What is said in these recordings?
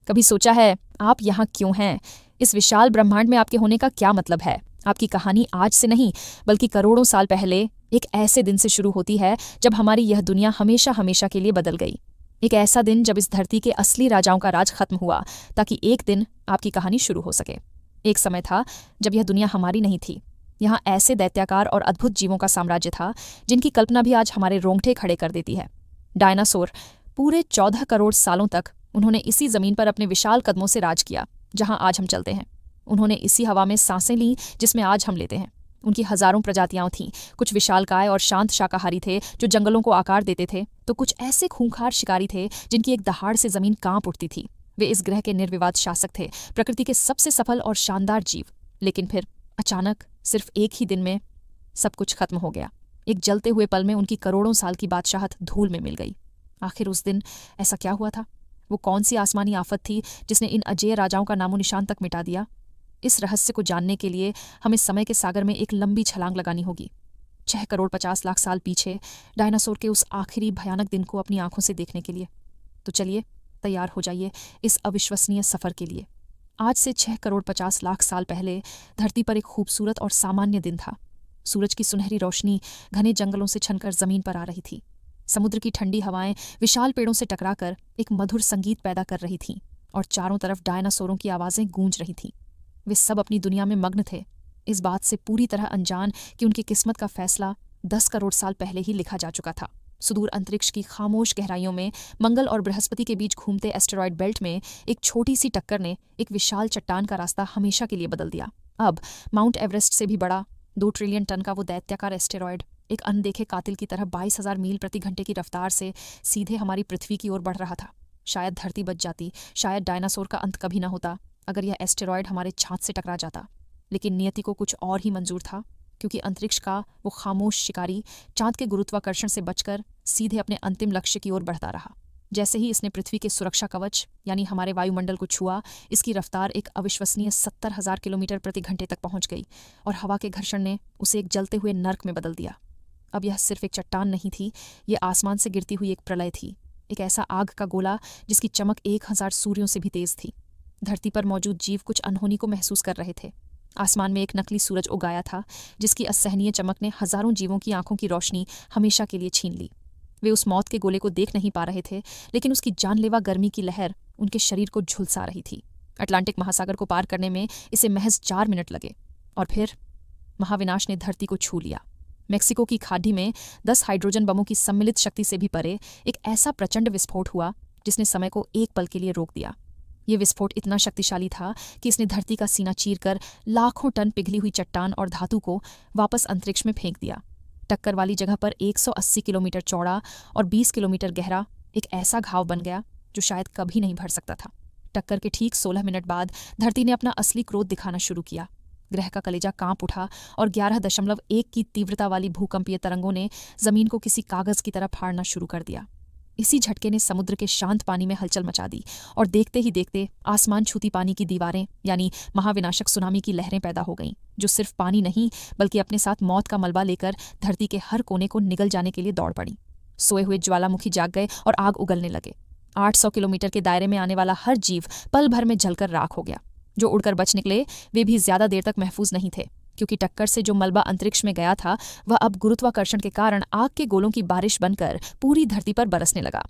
कभी सोचा है आप यहाँ क्यों हैं? इस विशाल ब्रह्मांड में आपके होने का क्या मतलब है? आपकी कहानी आज से नहीं बल्कि करोड़ों साल पहले एक ऐसे दिन से शुरू होती है जब हमारी यह दुनिया हमेशा हमेशा के लिए बदल गई। एक ऐसा दिन जब इस धरती के असली राजाओं का राज खत्म हुआ ताकि एक दिन आपकी कहानी शुरू हो सके। एक समय था जब यह दुनिया हमारी नहीं थी। यहाँ ऐसे दैत्याकार और अद्भुत जीवों का साम्राज्य था जिनकी कल्पना भी आज हमारे रोंगटे खड़े कर देती है। डायनासोर। पूरे 14 करोड़ सालों तक उन्होंने इसी जमीन पर अपने विशाल कदमों से राज किया जहां आज हम चलते हैं। उन्होंने इसी हवा में सांसें ली जिसमें आज हम लेते हैं। उनकी हजारों प्रजातियां थीं। कुछ विशालकाय और शांत शाकाहारी थे जो जंगलों को आकार देते थे, तो कुछ ऐसे खूंखार शिकारी थे जिनकी एक दहाड़ से जमीन कांप उठती थी। वे इस ग्रह के निर्विवाद शासक थे, प्रकृति के सबसे सफल और शानदार जीव। लेकिन फिर अचानक सिर्फ एक ही दिन में सब कुछ खत्म हो गया। एक जलते हुए पल में उनकी करोड़ों साल की बादशाहत धूल में मिल गई। आखिर उस दिन ऐसा क्या हुआ था? वो कौन सी आसमानी आफत थी जिसने इन अजेय राजाओं का नामो निशान तक मिटा दिया? इस रहस्य को जानने के लिए हमें समय के सागर में एक लंबी छलांग लगानी होगी, 6 करोड़ 50 लाख साल पीछे, डायनासोर के उस आखिरी भयानक दिन को अपनी आंखों से देखने के लिए। तो चलिए तैयार हो जाइए इस अविश्वसनीय सफर के लिए। आज से 6 करोड़ 50 लाख साल पहले धरती पर एक खूबसूरत और सामान्य दिन था। सूरज की सुनहरी रोशनी घने जंगलों से छनकर जमीन पर आ रही थी। समुद्र की ठंडी हवाएं विशाल पेड़ों से टकराकर एक मधुर संगीत पैदा कर रही थीं और चारों तरफ डायनासोरों की आवाजें गूंज रही थीं। वे सब अपनी दुनिया में मग्न थे, इस बात से पूरी तरह अनजान कि उनकी किस्मत का फैसला 10 करोड़ साल पहले ही लिखा जा चुका था। सुदूर अंतरिक्ष की खामोश गहराइयों में मंगल और बृहस्पति के बीच घूमते एस्टेरॉयड बेल्ट में एक छोटी सी टक्कर ने एक विशाल चट्टान का रास्ता हमेशा के लिए बदल दिया। अब माउंट एवरेस्ट से भी बड़ा 2 ट्रिलियन टन का वो दैत्याकार एस्टेरॉयड एक अनदेखे कातिल की तरह 22,000 मील प्रति घंटे की रफ्तार से सीधे हमारी पृथ्वी की ओर बढ़ रहा था। शायद धरती बच जाती, शायद डायनासोर का अंत कभी न होता अगर यह एस्टेरॉयड हमारे छात से टकरा जाता। लेकिन नियति को कुछ और ही मंजूर था, क्योंकि अंतरिक्ष का वो खामोश शिकारी चांद के गुरुत्वाकर्षण से बचकर सीधे अपने अंतिम लक्ष्य की ओर बढ़ता रहा। जैसे ही इसने पृथ्वी के सुरक्षा कवच यानी हमारे वायुमंडल को छुआ, इसकी रफ्तार एक अविश्वसनीय 70,000 किलोमीटर प्रति घंटे तक पहुंच गई और हवा के घर्षण ने उसे एक जलते हुए नर्क में बदल दिया। अब यह सिर्फ एक चट्टान नहीं थी, ये आसमान से गिरती हुई एक प्रलय थी, एक ऐसा आग का गोला जिसकी चमक 1000 सूर्यों से भी तेज थी। धरती पर मौजूद जीव कुछ अनहोनी को महसूस कर रहे थे। आसमान में एक नकली सूरज उगाया था जिसकी असहनीय चमक ने हजारों जीवों की आंखों की रोशनी हमेशा के लिए छीन ली। वे उस मौत के गोले को देख नहीं पा रहे थे, लेकिन उसकी जानलेवा गर्मी की लहर उनके शरीर को झुलसा रही थी। अटलांटिक महासागर को पार करने में इसे महज 4 मिनट लगे और फिर महाविनाश ने धरती को छू लिया। मेक्सिको की खाड़ी में 10 हाइड्रोजन बमों की सम्मिलित शक्ति से भी परे एक ऐसा प्रचंड विस्फोट हुआ जिसने समय को एक पल के लिए रोक दिया। ये विस्फोट इतना शक्तिशाली था कि इसने धरती का सीना चीरकर लाखों टन पिघली हुई चट्टान और धातु को वापस अंतरिक्ष में फेंक दिया। टक्कर वाली जगह पर 180 किलोमीटर चौड़ा और 20 किलोमीटर गहरा एक ऐसा घाव बन गया जो शायद कभी नहीं भर सकता था। टक्कर के ठीक 16 मिनट बाद धरती ने अपना असली क्रोध दिखाना शुरू किया। ग्रह का कलेजा कांप उठा और 11.1 की तीव्रता वाली भूकंपीय तरंगों ने जमीन को किसी कागज की तरह फाड़ना शुरू कर दिया। इसी झटके ने समुद्र के शांत पानी में हलचल मचा दी और देखते ही देखते आसमान छूती पानी की दीवारें यानी महाविनाशक सुनामी की लहरें पैदा हो गईं, जो सिर्फ पानी नहीं बल्कि अपने साथ मौत का मलबा लेकर धरती के हर कोने को निगल जाने के लिए दौड़ पड़ी। सोए हुए ज्वालामुखी जाग गए और आग उगलने लगे। 800 किलोमीटर के दायरे में आने वाला हर जीव पल भर में जलकर राख हो गया। जो उड़कर बच निकले वे भी ज्यादा देर तक महफूज नहीं थे, क्योंकि टक्कर से जो मलबा अंतरिक्ष में गया था वह अब गुरुत्वाकर्षण के कारण आग के गोलों की बारिश बनकर पूरी धरती पर बरसने लगा।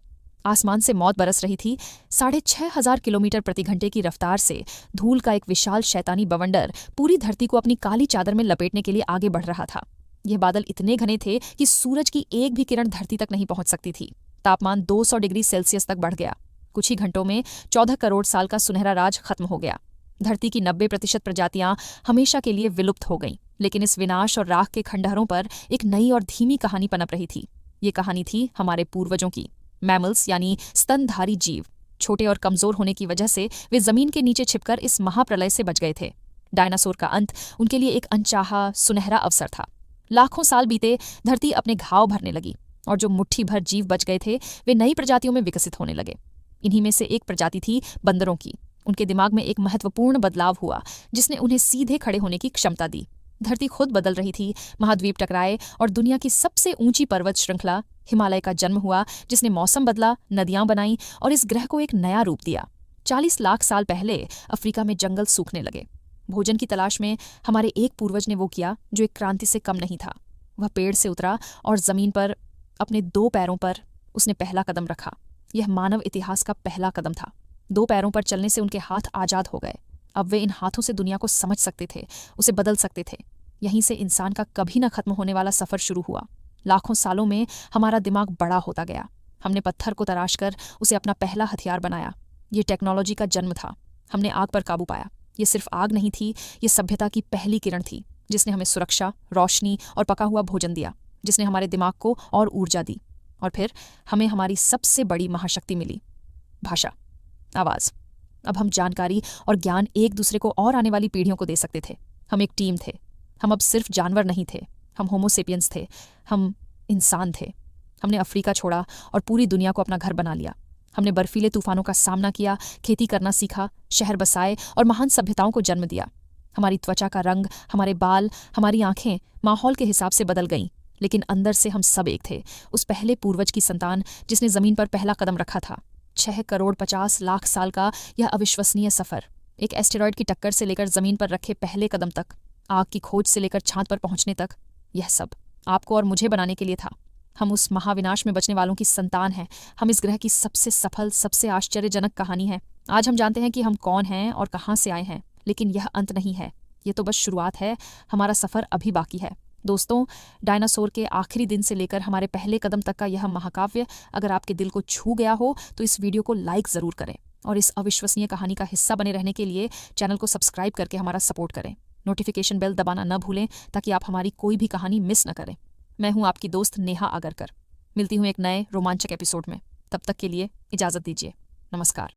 आसमान से मौत बरस रही थी। 6,500 किलोमीटर प्रति घंटे की रफ्तार से धूल का एक विशाल शैतानी बवंडर पूरी धरती को अपनी काली चादर में लपेटने के लिए आगे बढ़ रहा था। यह बादल इतने घने थे कि सूरज की एक भी किरण धरती तक नहीं पहुंच सकती थी। तापमान 200 डिग्री सेल्सियस तक बढ़ गया। कुछ ही घंटों में 14 करोड़ साल का सुनहरा राज खत्म हो गया। धरती की 90% प्रजातियां हमेशा के लिए विलुप्त हो गईं, लेकिन इस विनाश और राख के खंडहरों पर एक नई और धीमी कहानी पनप रही थी। ये कहानी थी हमारे पूर्वजों की। मैमल्स यानी स्तनधारी जीव। छोटे और कमजोर होने की वजह से वे जमीन के नीचे छिपकर इस महाप्रलय से बच गए थे। डायनासोर का अंत उनके लिए एक अनचाहा सुनहरा अवसर था। लाखों साल बीते, धरती अपने घाव भरने लगी और जो मुट्ठी भर जीव बच गए थे वे नई प्रजातियों में विकसित होने लगे। इन्हीं में से एक प्रजाति थी बंदरों की। उनके दिमाग में एक महत्वपूर्ण बदलाव हुआ जिसने उन्हें सीधे खड़े होने की क्षमता दी। धरती खुद बदल रही थी, महाद्वीप टकराए और दुनिया की सबसे ऊंची पर्वत श्रृंखला हिमालय का जन्म हुआ, जिसने मौसम बदला, नदियां बनाई और इस ग्रह को एक नया रूप दिया। 40 लाख साल पहले अफ्रीका में जंगल सूखने लगे। भोजन की तलाश में हमारे एक पूर्वज ने वो किया जो एक क्रांति से कम नहीं था। वह पेड़ से उतरा और जमीन पर अपने 2 पैरों पर उसने पहला कदम रखा। यह मानव इतिहास का पहला कदम था। 2 पैरों पर चलने से उनके हाथ आजाद हो गए। अब वे इन हाथों से दुनिया को समझ सकते थे, उसे बदल सकते थे। यहीं से इंसान का कभी न खत्म होने वाला सफर शुरू हुआ। लाखों सालों में हमारा दिमाग बड़ा होता गया। हमने पत्थर को तराश कर उसे अपना पहला हथियार बनाया। ये टेक्नोलॉजी का जन्म था। हमने आग पर काबू पाया। ये सिर्फ आग नहीं थी, ये सभ्यता की पहली किरण थी, जिसने हमें सुरक्षा, रोशनी और पका हुआ भोजन दिया, जिसने हमारे दिमाग को और ऊर्जा दी। और फिर हमें हमारी सबसे बड़ी महाशक्ति मिली, भाषा, आवाज़। अब हम जानकारी और ज्ञान एक दूसरे को और आने वाली पीढ़ियों को दे सकते थे। हम एक टीम थे। हम अब सिर्फ जानवर नहीं थे, हम होमोसेपियंस थे, हम इंसान थे। हमने अफ्रीका छोड़ा और पूरी दुनिया को अपना घर बना लिया। हमने बर्फीले तूफानों का सामना किया, खेती करना सीखा, शहर बसाए और महान सभ्यताओं को जन्म दिया। हमारी त्वचा का रंग, हमारे बाल, हमारी आंखें माहौल के हिसाब से बदल गईं, लेकिन अंदर से हम सब एक थे, उस पहले पूर्वज की संतान जिसने जमीन पर पहला कदम रखा था। 6 करोड़ 50 लाख साल का यह अविश्वसनीय सफर, एक एस्टेरॉयड की टक्कर से लेकर जमीन पर रखे पहले कदम तक, आग की खोज से लेकर चांद पर पहुंचने तक, यह सब आपको और मुझे बनाने के लिए था। हम उस महाविनाश में बचने वालों की संतान हैं। हम इस ग्रह की सबसे सफल, सबसे आश्चर्यजनक कहानी है। आज हम जानते हैं कि हम कौन हैं और कहाँ से आए हैं, लेकिन यह अंत नहीं है। ये तो बस शुरुआत है। हमारा सफर अभी बाकी है। दोस्तों, डायनासोर के आखिरी दिन से लेकर हमारे पहले कदम तक का यह महाकाव्य अगर आपके दिल को छू गया हो तो इस वीडियो को लाइक ज़रूर करें और इस अविश्वसनीय कहानी का हिस्सा बने रहने के लिए चैनल को सब्सक्राइब करके हमारा सपोर्ट करें। नोटिफिकेशन बेल दबाना न भूलें ताकि आप हमारी कोई भी कहानी मिस न करें। मैं हूं आपकी दोस्त नेहा आगरकर। मिलती हूं एक नए रोमांचक एपिसोड में। तब तक के लिए इजाज़त दीजिए। नमस्कार।